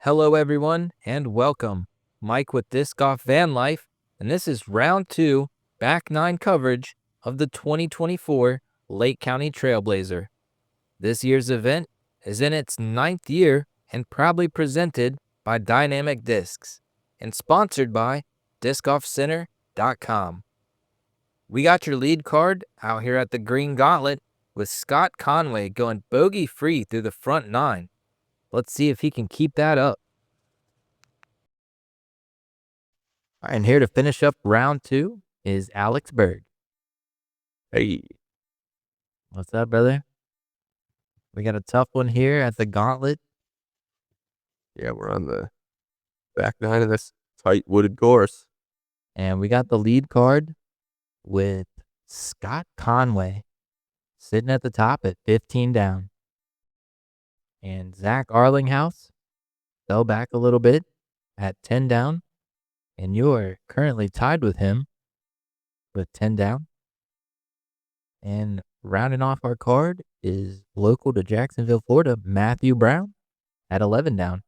Hello everyone and welcome. Mike with DiscGolfVanLife, and this is round 2, back 9 coverage of the 2024 Lake County Trailblazer. This year's event is in its 9th year and proudly presented by Dynamic Discs and sponsored by DiscGolfCenter.com. We got your lead card out here at the Green Gauntlet with Scott Conway going bogey free through the front 9. Let's see if he can keep that up. All right, and here to finish up round 2 is Alex Berg. Hey. What's up, brother? We got a tough one here at the Gauntlet. Yeah, we're on the back 9 of this tight wooded course. And we got the lead card with Scott Conway sitting at the top at 15 down. And Zach Arlinghaus fell back a little bit at 10 down. And you're currently tied with him with 10 down. And rounding off our card is local to Jacksonville, Florida, Matthew Brown at 11 down.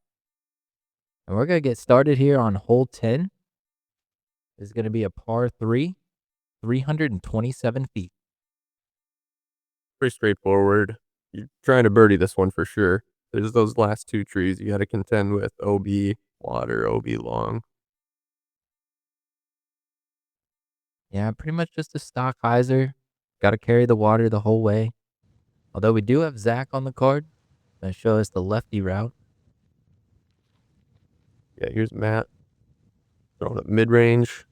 And we're going to get started here on hole 10. This is going to be a par 3, 327 feet. Pretty straightforward. You're trying to birdie this one for sure. There's those last 2 trees you got to contend with. OB water, OB long. Yeah, pretty much just a stock hyzer. Got to carry the water the whole way. Although we do have Zach on the card. Going to show us the lefty route. Yeah, here's Matt. Throwing up mid-range.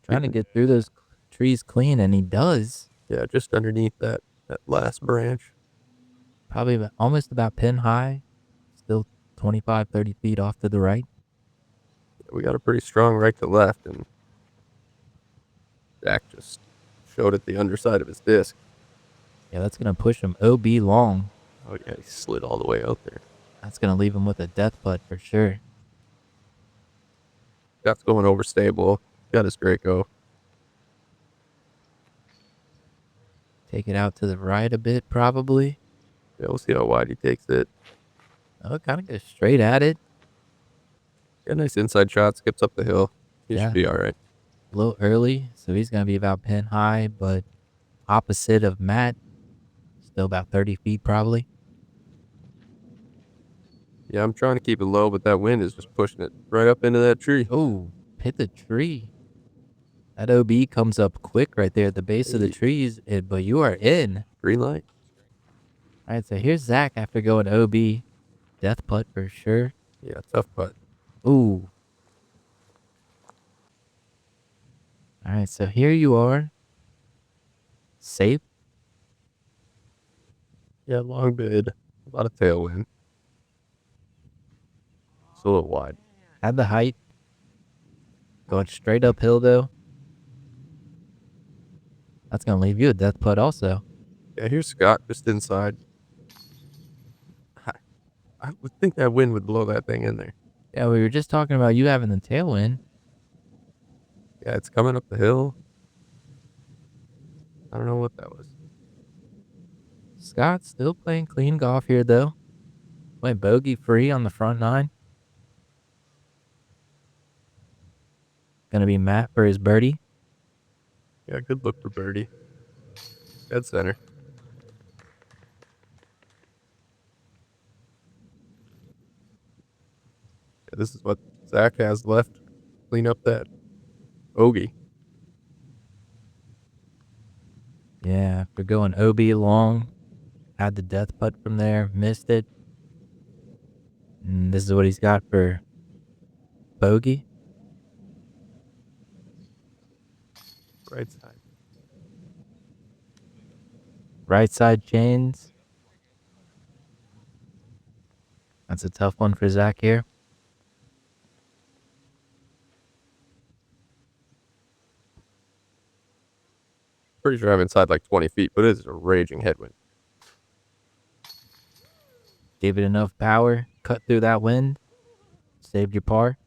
Trying to get through those trees clean, and he does. Yeah, just underneath that last branch. Probably almost about pin high. Still 25, 30 feet off to the right. We got a pretty strong right to left, and Zach just showed it the underside of his disc. Yeah, that's going to push him OB long. Oh, yeah, he slid all the way out there. That's going to leave him with a death putt for sure. Scott's going overstable. Got his Draco. Take it out to the right a bit, probably. Yeah, we'll see how wide he takes it. Oh, kind of goes straight at it. Yeah, nice inside shot. Skips up the hill. He should be all right. A little early, so he's going to be about pin high, but opposite of Matt. Still about 30 feet, probably. Yeah, I'm trying to keep it low, but that wind is just pushing it right up into that tree. Oh, hit the tree. That OB comes up quick right there at the base of the trees, but you are in. Green light. All right, so here's Zach after going OB. Death putt for sure. Yeah, tough putt. Ooh. All right, so here you are. Safe. Yeah, long bid. A lot of tailwind. It's a little wide. Had the height. Going straight uphill, though. That's going to leave you a death putt also. Yeah, here's Scott just inside. I would think that wind would blow that thing in there. Yeah, we were just talking about you having the tailwind. Yeah, it's coming up the hill. I don't know what that was. Scott's still playing clean golf here, though. Went bogey free on the front 9. Gonna be Matt for his birdie. Yeah, good look for birdie. Dead center. Yeah, this is what Zach has left. Clean up that bogey. Yeah, after going OB long, had the death putt from there, missed it. And this is what he's got for bogey. Right side. Right side chains. That's a tough one for Zach here. Pretty sure I'm inside like 20 feet, but it is a raging headwind. Gave it enough power, cut through that wind, saved your par.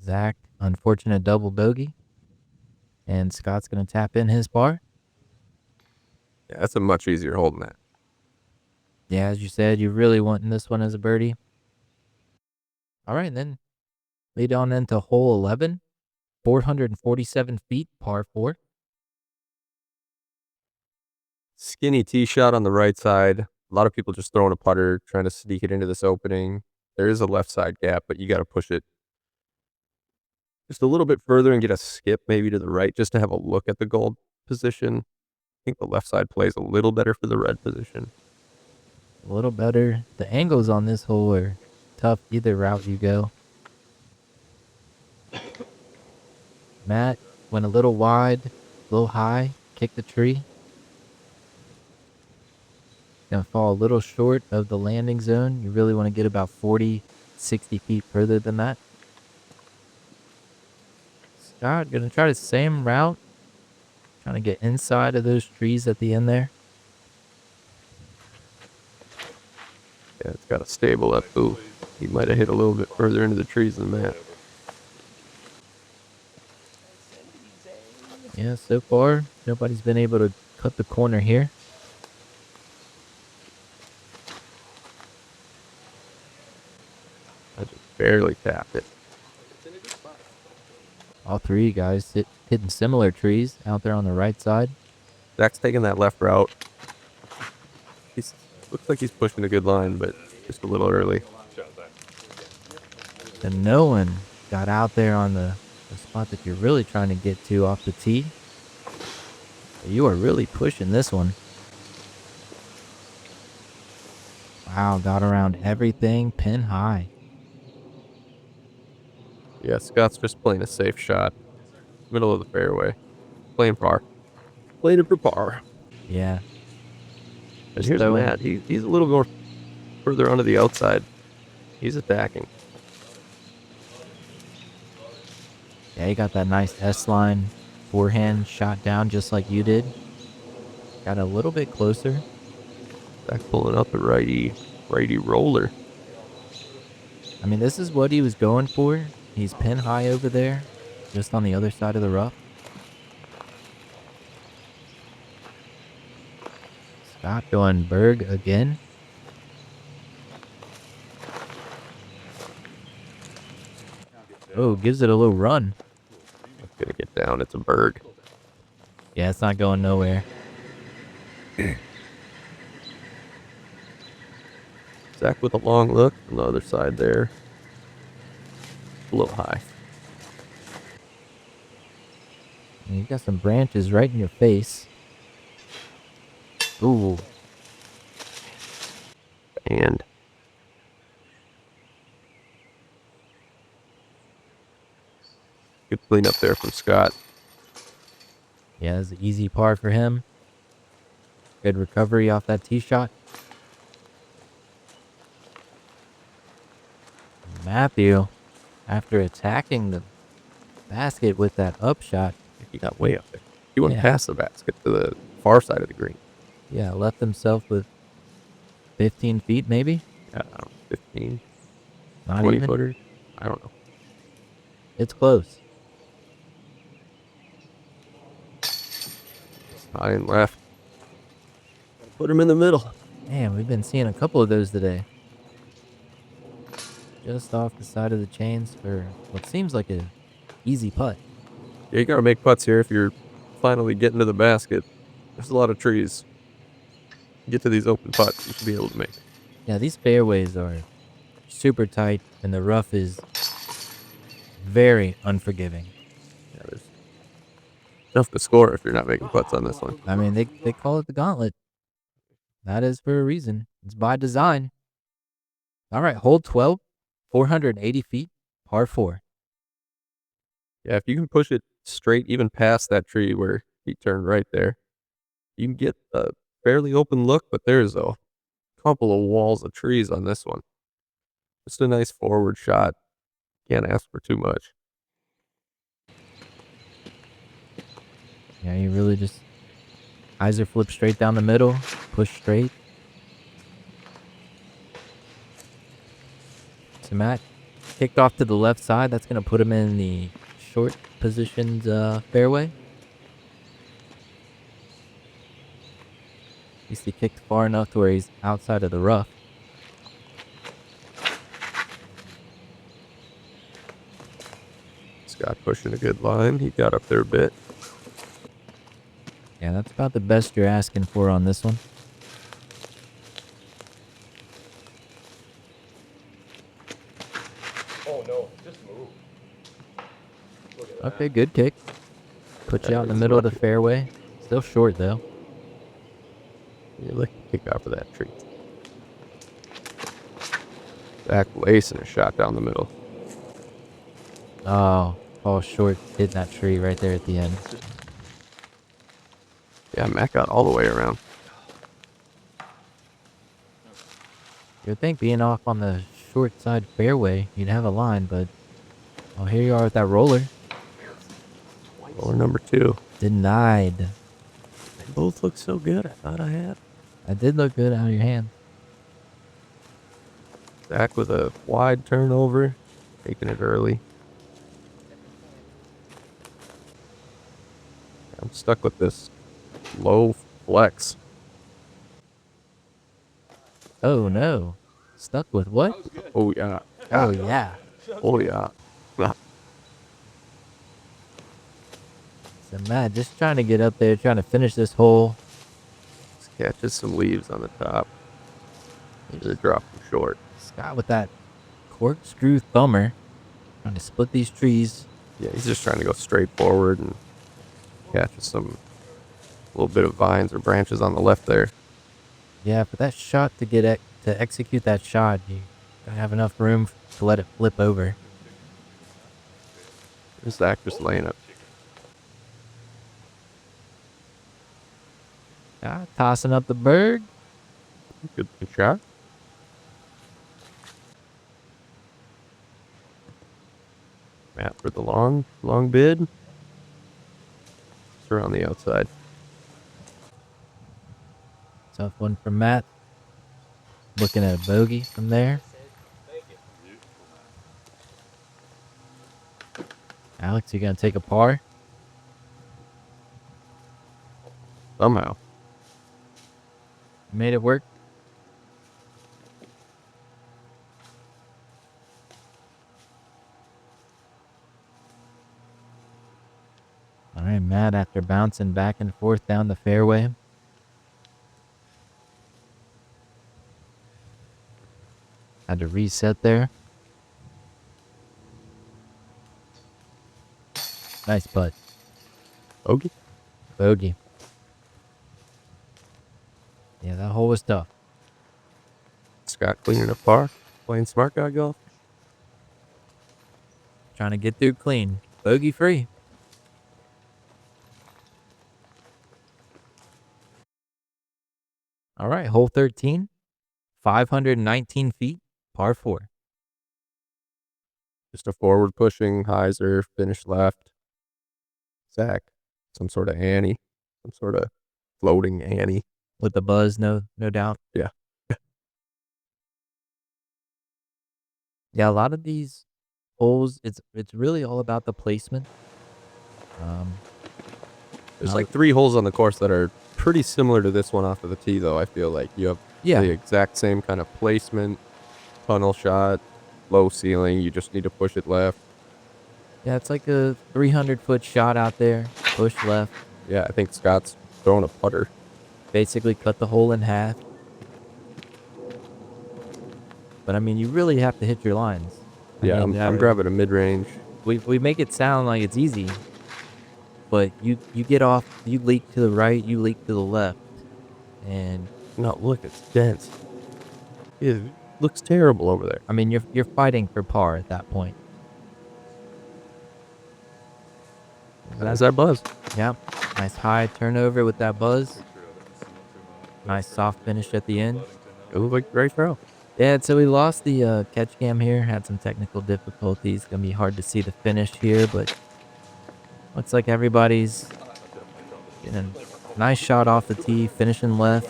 Zach, unfortunate double bogey. And Scott's going to tap in his par. Yeah, that's a much easier hole than that. Yeah, as you said, you're really wanting this one as a birdie. All right, then lead on into hole 11, 447 feet, par 4. Skinny tee shot on the right side. A lot of people just throwing a putter, trying to sneak it into this opening. There is a left side gap, but you got to push it just a little bit further and get a skip maybe to the right just to have a look at the gold position. I think the left side plays a little better for the red position. A little better. The angles on this hole are tough either route you go. Matt went a little wide, a little high, kicked the tree. Gonna fall a little short of the landing zone. You really want to get about 40, 60 feet further than that. Scott gonna try the same route. Trying to get inside of those trees at the end there. Yeah, it's got a stable up. Ooh, he might have hit a little bit further into the trees than that. Yeah, so far, nobody's been able to cut the corner here. I just barely tapped it. All three guys hitting similar trees out there on the right side. Zach's taking that left route. Looks like he's pushing a good line, but just a little early. And no one got out there on the spot that you're really trying to get to off the tee. You are really pushing this one. Wow, got around everything, pin high. Yeah, Scott's just playing a safe shot. Middle of the fairway. Playing par. Playing it for par. Yeah. And here's Matt. He's a little more further onto the outside. He's attacking. Yeah, he got that nice S-line forehand shot down just like you did. Got a little bit closer. Zach pulling out the righty roller. I mean, this is what he was going for. He's pin high over there, just on the other side of the rough. Scott going Berg again. Oh, gives it a little run. It's gonna get down. It's a Berg. Yeah, it's not going nowhere. Zach with a long look on the other side there. A little high. And you got some branches right in your face. Ooh. And good cleanup there from Scott. Yeah, it's an easy par for him. Good recovery off that tee shot. Matthew, after attacking the basket with that upshot. He got way up there. He went past the basket to the far side of the green. Yeah, left himself with 15 feet maybe? Yeah, I don't know, 15, Not 20 even? footers. I don't know. It's close. High and left. Put him in the middle. Man, we've been seeing a couple of those today. Just off the side of the chains for what seems like a easy putt. Yeah, you gotta make putts here if you're finally getting to the basket. There's a lot of trees. Get to these open putts, you should be able to make it. Yeah, these fairways are super tight, and the rough is very unforgiving. Yeah, there's enough to score if you're not making putts on this one. I mean, they call it the Gauntlet. That is for a reason. It's by design. All right, hole 12, 480 feet, par 4. Yeah, if you can push it straight even past that tree where he turned right there, you can get a fairly open look, but there's a couple of walls of trees on this one. Just a nice forward shot. Can't ask for too much. Yeah, you really just eyes are flipped straight down the middle, push straight. So Matt kicked off to the left side. That's going to put him in the short positioned fairway. At least he kicked far enough to where he's outside of the rough. Scott pushing a good line. He got up there a bit. Yeah, that's about the best you're asking for on this one. Oh no, just move. Okay, good kick. Put you out in the middle of the fairway. Still short though. You're lucky to kick off of that tree. Zach lacing a shot down the middle. Oh, fall short, hitting that tree right there at the end. Yeah, Matt got all the way around. You'd think being off on the short side fairway, you'd have a line, but oh, here you are with that roller. Roller number 2. Denied. They both look so good. I thought I had. That did look good out of your hand. Zach with a wide turnover, taking it early. I'm stuck with this low flex. Oh no. Stuck with what? Oh yeah. Oh yeah. Oh yeah. So Matt just trying to get up there, trying to finish this hole. Just catches some leaves on the top. They're dropping short. Scott with that corkscrew thumber, trying to split these trees. Yeah, he's just trying to go straight forward and catches some little bit of vines or branches on the left there. Yeah, for that shot to to execute that shot, you gotta have enough room to let it flip over. There's Zach just laying it. Tossing up the Berg. Good shot. Matt for the long bid. It's around the outside. Tough one for Matt. Looking at a bogey from there. Alex, you gonna take a par? Somehow. Made it work. All right, Matt, after bouncing back and forth down the fairway. Had to reset there. Nice putt. Bogey. Bogey. Yeah, that hole was tough. Scott cleaning up par. Playing smart guy golf. Trying to get through clean. Bogey free. All right, hole 13. 519 feet, par 4. Just a forward pushing hyzer, finish left. Zach, some sort of Annie. Some sort of floating Annie. With the buzz, no doubt. Yeah. Yeah, a lot of these holes, it's really all about the placement. There's like 3 holes on the course that are pretty similar to this one off of the tee, though. I feel like you have the exact same kind of placement, tunnel shot, low ceiling. You just need to push it left. Yeah, it's like a 300-foot shot out there. Push left. Yeah, I think Scott's throwing a putter. Basically cut the hole in half. But I mean, you really have to hit your lines. Yeah, I'm grabbing a mid-range. We make it sound like it's easy. But you get off, you leak to the right, you leak to the left. And no, look, it's dense. It looks terrible over there. I mean, you're fighting for par at that point. That's our buzz. Yeah, nice high turnover with that buzz. Nice soft finish at the end. It looked like a great throw. Yeah, so we lost the catch cam here. Had some technical difficulties. Gonna be hard to see the finish here, but looks like everybody's getting a nice shot off the tee, finishing left.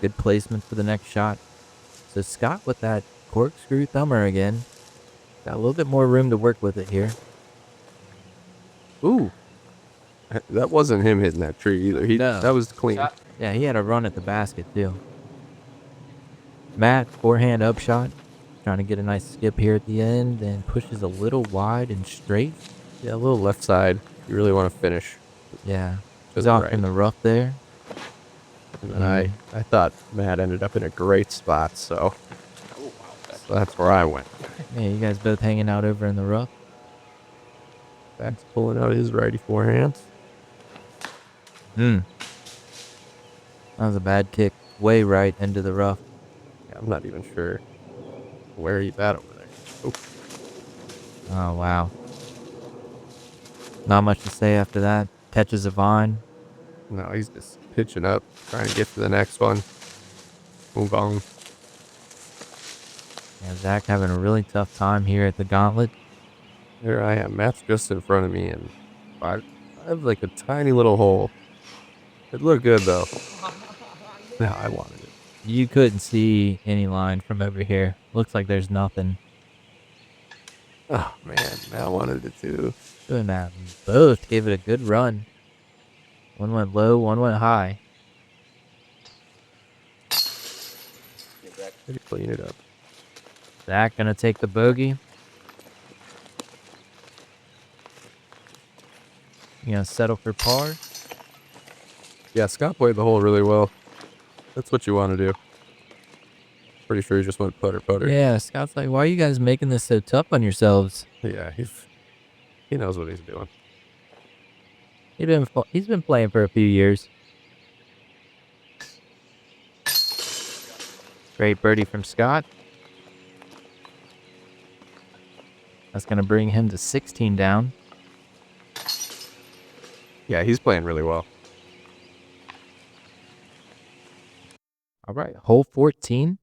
Good placement for the next shot. So Scott with that corkscrew thumber again. Got a little bit more room to work with it here. Ooh. That wasn't him hitting that tree either. No. That was clean. Yeah, he had a run at the basket too. Matt, forehand upshot. Trying to get a nice skip here at the end, then pushes a little wide and straight. Yeah, a little left side. You really want to finish. Yeah. To He's the off right. in the rough there. And then I thought Matt ended up in a great spot, so that's where I went. Yeah, you guys both hanging out over in the rough. Zach's pulling out his righty forehand. That was a bad kick. Way right into the rough. Yeah, I'm not even sure where he's at over there. Oh. Oh, wow. Not much to say after that. Catches a vine. No, he's just pitching up, trying to get to the next one. Move on. Yeah, Zach having a really tough time here at the Gauntlet. There I am. Matt's just in front of me, and I have like a tiny little hole. It looked good, though. No, I wanted it. You couldn't see any line from over here. Looks like there's nothing. Oh, man. Matt wanted it, too. Doing that. Both gave it a good run. One went low, one went high. Maybe clean it up. Zach gonna take the bogey. You gonna settle for par? Yeah, Scott played the hole really well. That's what you want to do. Pretty sure he just went putter. Yeah, Scott's like, why are you guys making this so tough on yourselves? Yeah, he knows what he's doing. He's been playing for a few years. Great birdie from Scott. That's gonna bring him to 16 down. Yeah, he's playing really well. All right, hole 14.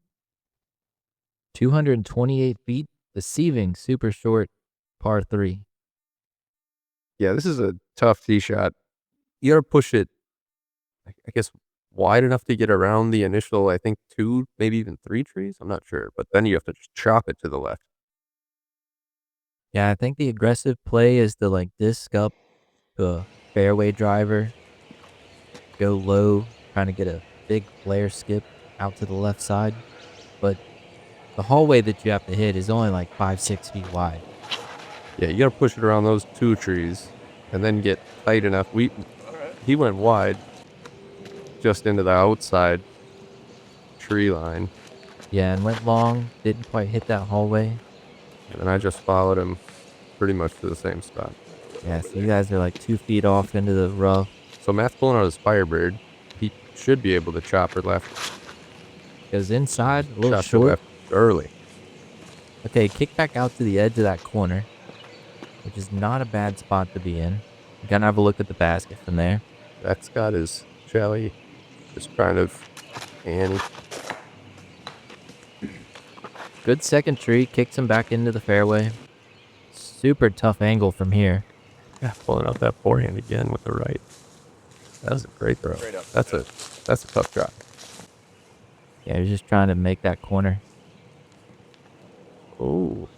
228 feet, deceiving, super short, par 3. Yeah, this is a tough tee shot. You gotta push it, I guess, wide enough to get around the initial, I think, 2, maybe even 3 trees. I'm not sure. But then you have to just chop it to the left. Yeah, I think the aggressive play is to like disc up to a fairway driver, go low, trying to get a big flare skip out to the left side. But the hallway that you have to hit is only like 5-6 feet wide. Yeah, you gotta push it around those 2 trees and then get tight enough. He went wide just into the outside tree line. Yeah, and went long, didn't quite hit that hallway. And then I just followed him pretty much to the same spot. Yeah, so you guys are like 2 feet off into the rough. So Matt's pulling out his Firebird. He should be able to chop her left. Goes inside, a little Chop her short. left early. Okay, kick back out to the edge of that corner, which is not a bad spot to be in. You gotta have a look at the basket from there. That's got his jelly just kind of Annie. Good second tree, kicks him back into the fairway. Super tough angle from here. Yeah, pulling out that forehand again with the right. That was a great throw. That's a tough shot. Yeah, he's just trying to make that corner. Ooh.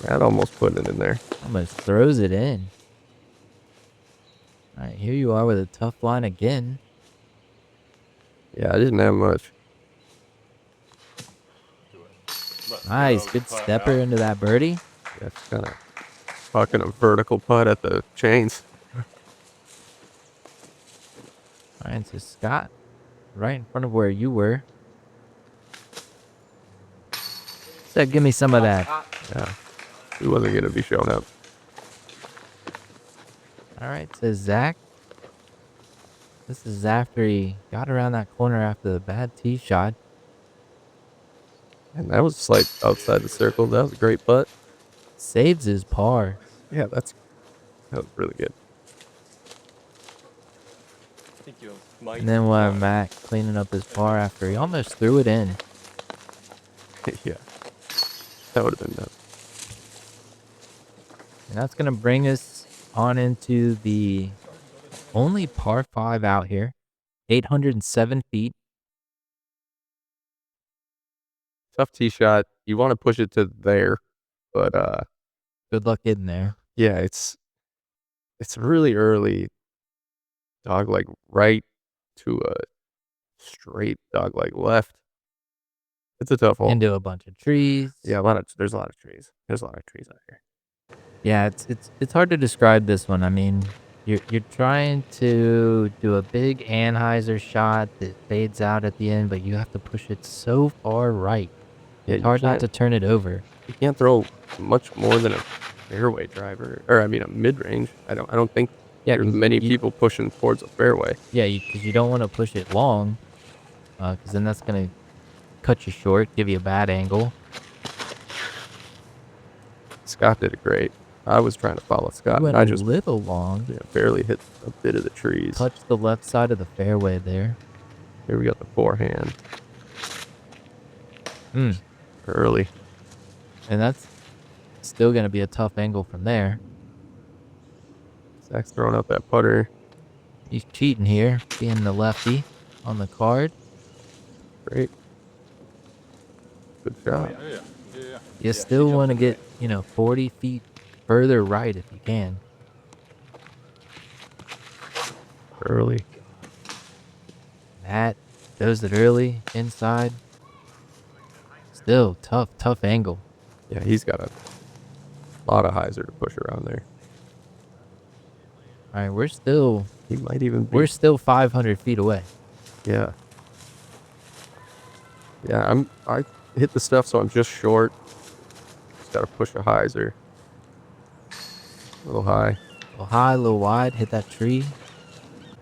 That almost put it in there. Almost throws it in. All right, here you are with a tough line again. Yeah, I didn't have much. Nice, good stepper into that birdie. Yeah, it's kind of fucking a vertical putt at the chains. All right, so Scott, right in front of where you were. Said, give me some of that. Yeah, he wasn't going to be showing up. All right, says Zach. This is after he got around that corner after the bad tee shot. And that was like outside the circle. That was a great putt. Saves his par. Yeah, that was really good. And then we'll have Matt cleaning up his par after he almost threw it in. Yeah, that would have been nuts. And that's going to bring us on into the only par 5 out here. 807 feet. Tough tee shot. You want to push it to there, but Good luck getting there. Yeah, it's really early. Dogleg right to a straight dogleg left. It's a tough hole. Into a bunch of trees. Yeah, there's a lot of trees. There's a lot of trees out here. Yeah, it's hard to describe this one. I mean, you're trying to do a big Anheuser shot that fades out at the end, but you have to push it so far right. Yeah, It's hard not to turn it over. you can't throw much more than a fairway driver, or I mean a mid range. I don't think Yeah, there's 'cause many you people pushing towards a fairway. yeah, because you don't wanna push it long, because then that's gonna cut you short, give you a bad angle. Scott did it great. I was trying to follow Scott, You and went I a just little long, barely hit a bit of the trees. touched the left side of the fairway there. Here we got the forehand Mm, early. and that's still gonna be a tough angle from there. Zach's throwing out that putter. He's cheating here, being the lefty on the card. Great. Good shot. You still want to get, 40 feet further right if you can. Early. Matt does it early, inside. Still tough angle. Yeah, he's got a lot of hyzer to push around there. All right, we're still He might even be. 500 feet away. Yeah. Yeah, I hit the stuff, so I'm just short. Just gotta push a hyzer. A little high. A little high, a little wide, hit that tree,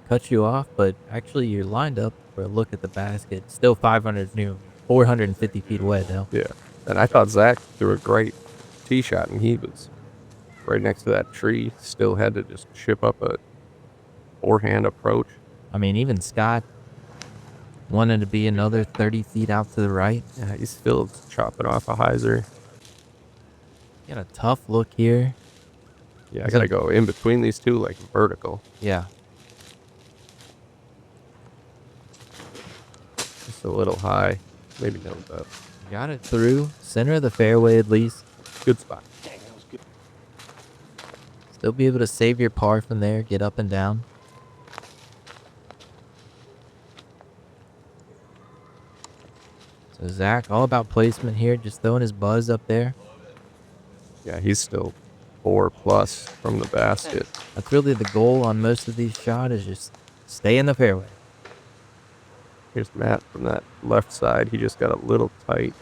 cut you off, but actually you're lined up for a look at the basket. Still 450 feet away though. Yeah. And I thought Zach threw a great tee shot, and he was right next to that tree. Still had to just chip up a forehand approach. I mean, even Scott wanted to be another 30 feet out to the right. Yeah, he's still chopping off a hyzer. Got a tough look here. Yeah, I gotta go in between these two, like vertical. Yeah. Just a little high. Maybe no, but Got it through. Center of the fairway at least. good spot. Still be able to save your par from there. Get up and down. So Zach, all about placement here. Just throwing his buzz up there. Yeah, he's still 4+ from the basket. That's really the goal on most of these shots is just stay in the fairway. Here's Matt from that left side. He just got a little tight.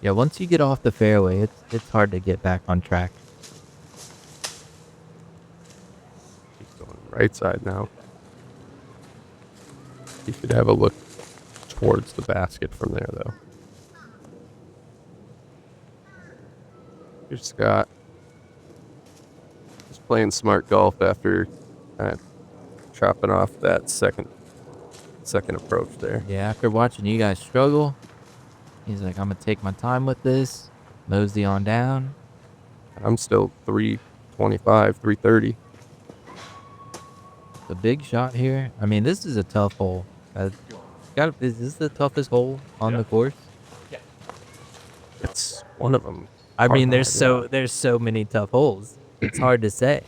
Yeah, once you get off the fairway, it's hard to get back on track. He's going right side now. He should have a look towards the basket from there, though. Here's Scott. Just playing smart golf after chopping off that second approach there. Yeah, after watching you guys struggle, he's like, I'm going to take my time with this. Mosey on down. I'm still 325, 330. The big shot here. I mean, this is a tough hole. Is this the toughest hole on the course? It's one of them. I mean, there's so many tough holes. It's hard to say.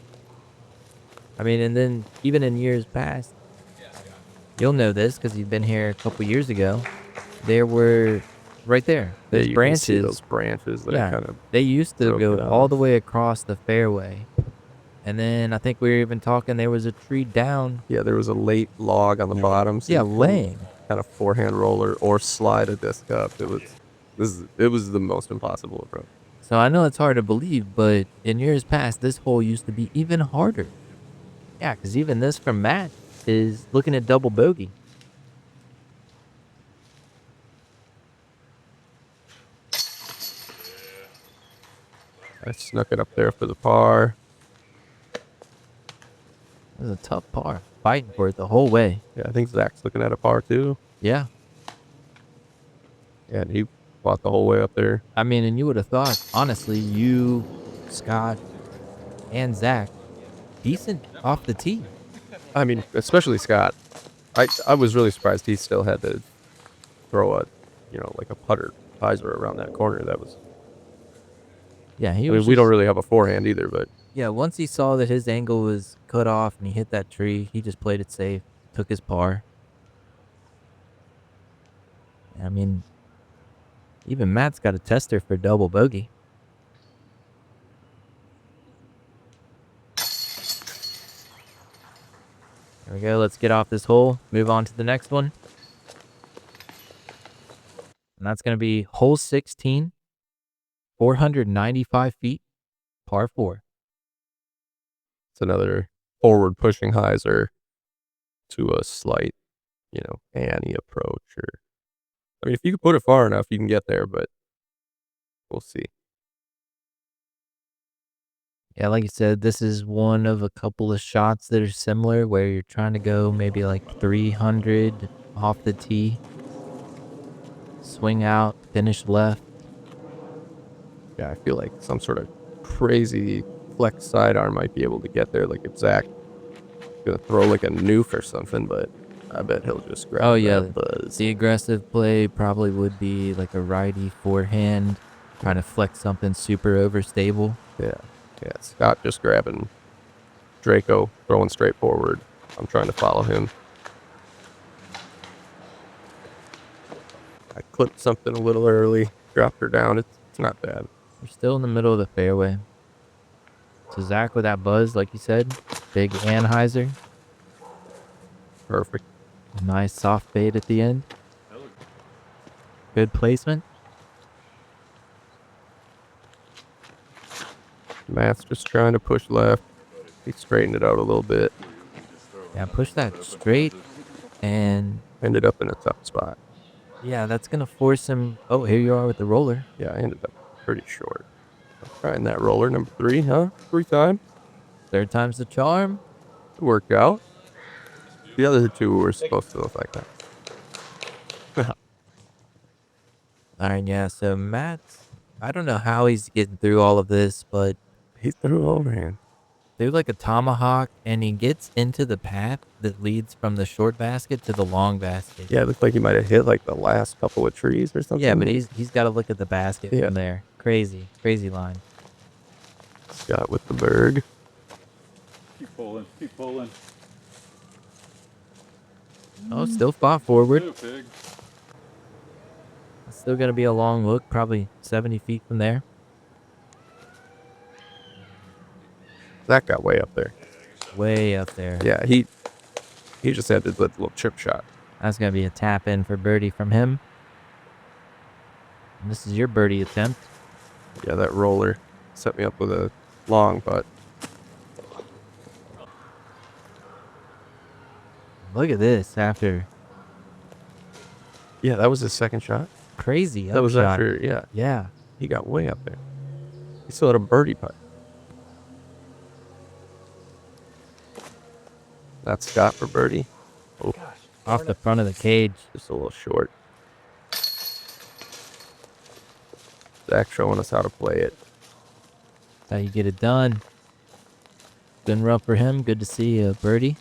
I mean, and then even in years past, you'll know this because you've been here a couple years ago. There were right there those you branches. can see those branches that kind of. They used to go broken all off. the way across the fairway, and then I think we were even talking. There was a tree down. Yeah, there was a late log on the bottom. So Yeah, you can laying. kind of forehand roller or slide a disc up. It was the most impossible approach. So I know it's hard to believe, but in years past, this hole used to be even harder. Yeah, because even this from Matt is looking at double bogey. I snuck it up there for the par. It was a tough par, fighting for it the whole way. Yeah, I think Zach's looking at a par too. Yeah. Yeah, and he fought the whole way up there. I mean, and you would have thought, honestly, you, Scott, and Zach, decent off the tee. I mean, especially Scott. I was really surprised he still had to throw like a putter hyzer around that corner. That was Yeah, I mean, we don't really have a forehand either, but Yeah, once he saw that his angle was cut off and he hit that tree, he just played it safe, took his par. I mean, even Matt's got a tester for double bogey. There we go. Let's get off this hole. Move on to the next one. And that's going to be hole 16, 495 feet, par 4. it's another forward pushing hyzer to a slight, Annie approach. Or, I mean, if you can put it far enough, you can get there, but we'll see. Yeah, like you said, this is one of a couple of shots that are similar where you're trying to go maybe like 300 off the tee. Swing out, finish left. Yeah, I feel like some sort of crazy flex sidearm might be able to get there. Like if Zach gonna throw like a nuke or something, but I bet he'll just grab that buzz. The aggressive play probably would be like a righty forehand, trying to flex something super overstable. Yeah. Scott just grabbing Draco, throwing straight forward. I'm trying to follow him. I clipped something a little early, dropped her down. It's not bad. We're still in the middle of the fairway. So Zach with that buzz, like you said, big Anheuser. Perfect. Nice soft fade at the end. Good placement. Matt's just trying to push left. He straightened it out a little bit. Yeah, push that straight and ended up in a tough spot. Yeah, that's going to force him. Oh, here you are with the roller. Yeah, I ended up pretty short. I'm trying that roller, number 3, huh? 3 times. 3rd time's the charm. It worked out. The other 2 were supposed to look like that. All right, yeah, so Matt's, I don't know how he's getting through all of this, but he threw overhand. Threw like a tomahawk, and he gets into the path that leads from the short basket to the long basket. Yeah, it looked like he might have hit like the last couple of trees or something. Yeah, but he's got to look at the basket from there. Crazy line. Scott with the Berg. Keep pulling. Oh, still fought forward. It's still going to be a long look, probably 70 feet from there. That got way up there. Way up there. Yeah, he just had to let the little chip shot. That's going to be a tap in for birdie from him. And this is your birdie attempt. Yeah, that roller set me up with a long putt. Look at this after. Yeah, that was his second shot. Crazy That was shot. after, yeah. Yeah. He got way up there. He still had a birdie putt. That's Scott for birdie. Oh, off the front of the cage. Just a little short. Zach showing us how to play it. That's how you get it done. Good run for him. Good to see a birdie.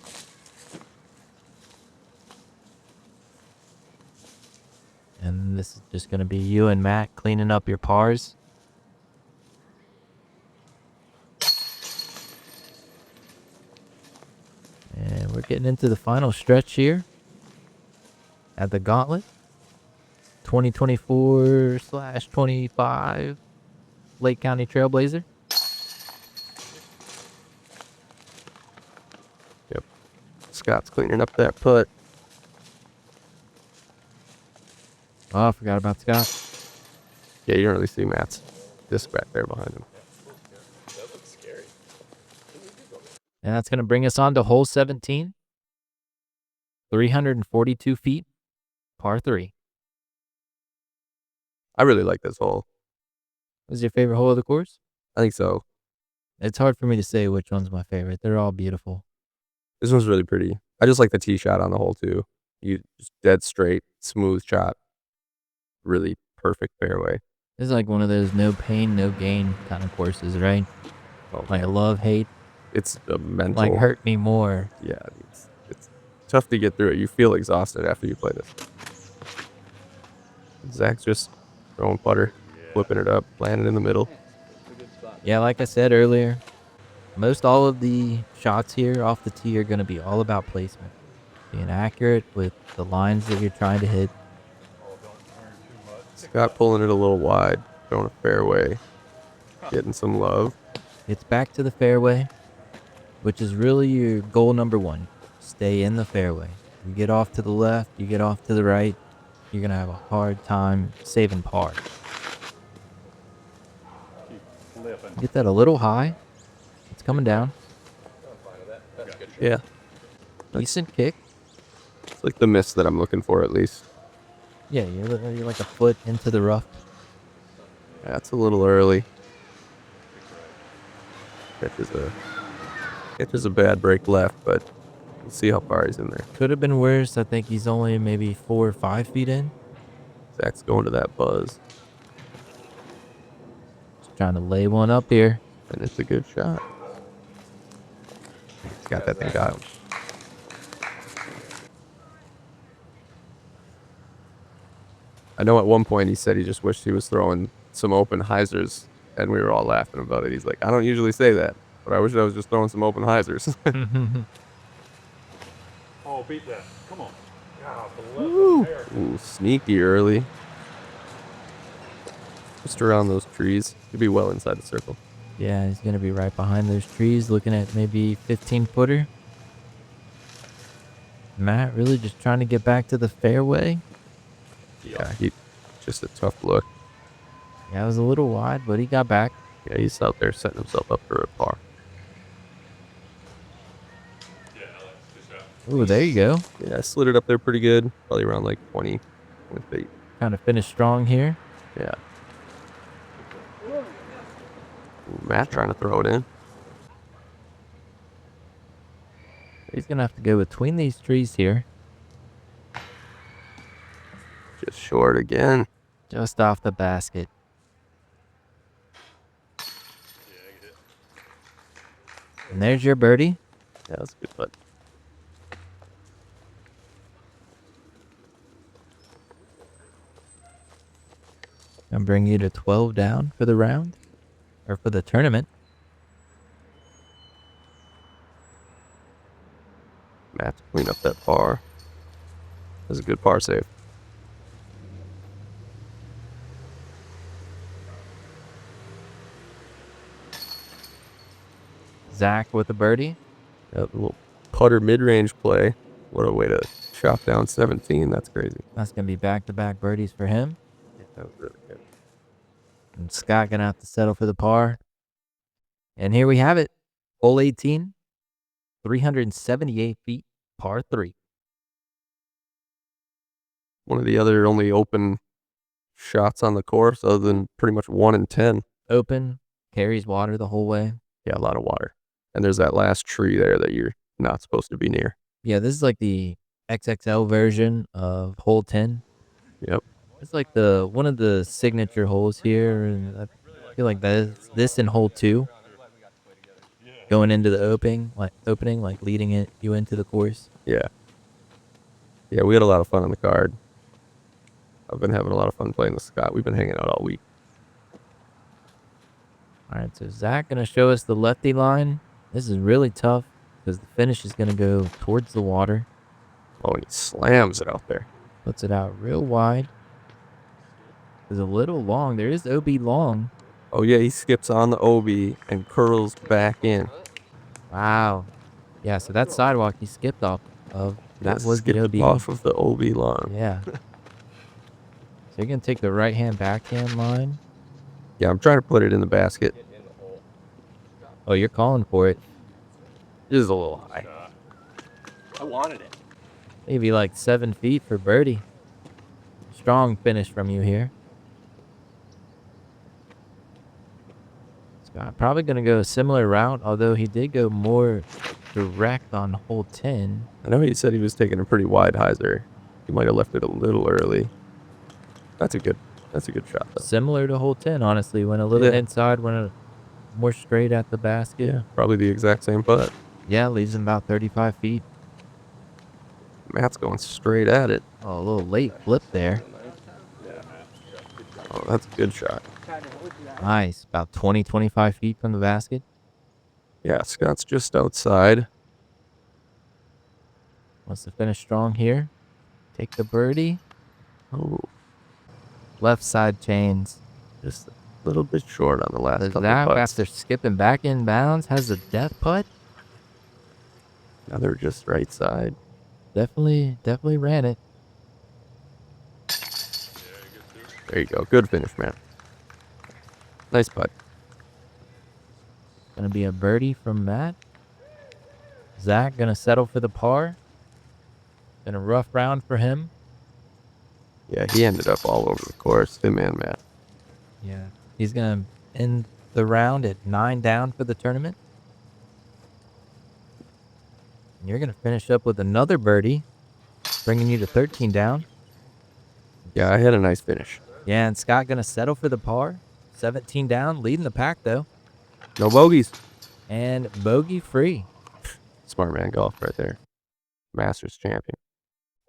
And this is just going to be you and Matt cleaning up your pars. And we're getting into the final stretch here at the Gauntlet. 2024/25 Lake County Trailblazer. Yep. Scott's cleaning up that putt. Oh, I forgot about Scott. Yeah, you don't really see Matt's disc back there behind him. That looks scary. And that's going to bring us on to hole 17. 342 feet, par 3. I really like this hole. This is your favorite hole of the course? I think so. It's hard for me to say which one's my favorite. They're all beautiful. This one's really pretty. I just like the tee shot on the hole too. You just dead straight, smooth shot. Really perfect fairway. This is like one of those no pain, no gain kind of courses, right? Oh, like love, hate. It's a mental. Like hurt me more. Yeah, it's tough to get through it. You feel exhausted after you play this. Zach's just throwing putter, flipping it up, landing in the middle. Yeah, like I said earlier, most all of the shots here off the tee are going to be all about placement. Being accurate with the lines that you're trying to hit. Scott pulling it a little wide, throwing a fairway, getting some love. Gets back to the fairway, which is really your goal number one. Stay in the fairway. You get off to the left, you get off to the right, you're going to have a hard time saving par. Keep flipping. Get that a little high. It's coming down. Yeah, Decent kick. it's like the miss that I'm looking for at least. Yeah, you're like a foot into the rough. That's a little early. Catches a bad break left, but we'll see how far he's in there. Could have been worse. I think he's only maybe 4 or 5 feet in. Zach's going to that buzz, Just trying to lay one up here. and it's a good shot. He's got that thing got him. I know at one point he said he just wished he was throwing some open hyzers, and we were all laughing about it. He's like, I don't usually say that, but I wish I was just throwing some open hyzers. Oh, beat that. Come on. God, the Woo. left there. Ooh, sneaky early. Just around those trees. He'd be well inside the circle. Yeah, he's going to be right behind those trees, looking at maybe 15-footer. Matt really just trying to get back to the fairway. Yeah, he just a tough look. Yeah, it was a little wide, but he got back. Yeah, he's out there setting himself up for a par. Ooh, there you go. Yeah, I slid it up there pretty good. Probably around like 20 feet. Kind of finished strong here. Yeah. Ooh, Matt trying to throw it in. He's going to have to go between these trees here. Just short again. Just off the basket. And there's your birdie. Yeah, that's a good putt. And bring you to 12 down for the round. Or for the tournament. Matt to clean up that par. That's a good par save. Zach with a birdie. That little putter mid-range play. What a way to chop down 17. That's crazy. That's going to be back-to-back birdies for him. That was really good. And Scott going to have to settle for the par. And here we have it. Hole 18. 378 feet. Par 3. One of the other only open shots on the course other than pretty much 1 in 10. Open. Carries water the whole way. Yeah, a lot of water. And there's that last tree there that you're not supposed to be near. Yeah, this is like the XXL version of hole 10. Yep. It's like the one of the signature holes here. And I feel like this in hole 2. Going into the opening, like leading you into the course. Yeah. Yeah, we had a lot of fun on the card. I've been having a lot of fun playing with Scott. We've been hanging out all week. All right, so Zach going to show us the lefty line. This is really tough because the finish is going to go towards the water. Oh, and he slams it out there. Puts it out real wide. It's a little long. There is OB long. Oh, yeah, he skips on the OB and curls back in. Wow. Yeah, so that sidewalk he skipped off of, that Yes, was the skipped OB. off of the OB long. Yeah. So you're going to take the right-hand backhand line. Yeah, I'm trying to put it in the basket. Oh, you're calling for it. It is a little high. I wanted it. Maybe like 7 feet for birdie. Strong finish from you here. Scott probably going to go a similar route, although he did go more direct on hole 10. I know he said he was taking a pretty wide hyzer. He might have left it a little early. That's a good shot, though. Similar to hole 10, honestly. Went a little Yeah. inside, went more straight at the basket. Yeah, probably the exact same putt. Yeah, leaves him about 35 feet. Matt's going straight at it. Oh, a little late flip there. Oh, that's a good shot. Nice. About 20, 25 feet from the basket. Yeah, Scott's just outside. Wants to finish strong here. Take the birdie. Oh, Left side chains. just a little bit short on the last couple Zach, putts. after skipping back in bounds, has a death putt. Now they're just right side. Definitely ran it. There you go. Good finish, man. Nice putt. Gonna be a birdie from Matt. Zach gonna settle for the par. Been a rough round for him. Yeah, he ended up all over the course. Him and Matt. Yeah. He's gonna end the round at 9 down for the tournament. And you're gonna finish up with another birdie, bringing you to 13 down. Yeah, I had a nice finish. Yeah, and Scott gonna settle for the par. 17 down, leading the pack though. No bogeys. And bogey free. Smart man golf right there. Masters champion.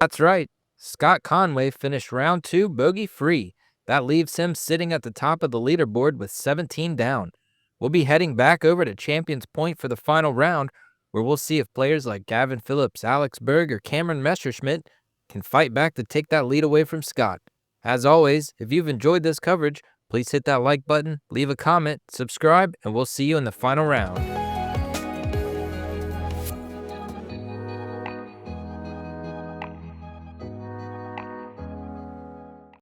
That's right. Scott Conway finished round 2 bogey free. That leaves him sitting at the top of the leaderboard with 17 down. We'll be heading back over to Champions Point for the final round, where we'll see if players like Gavin Phillips, Alex Berg, or Cameron Messerschmidt can fight back to take that lead away from Scott. As always, if you've enjoyed this coverage, please hit that like button, leave a comment, subscribe, and we'll see you in the final round.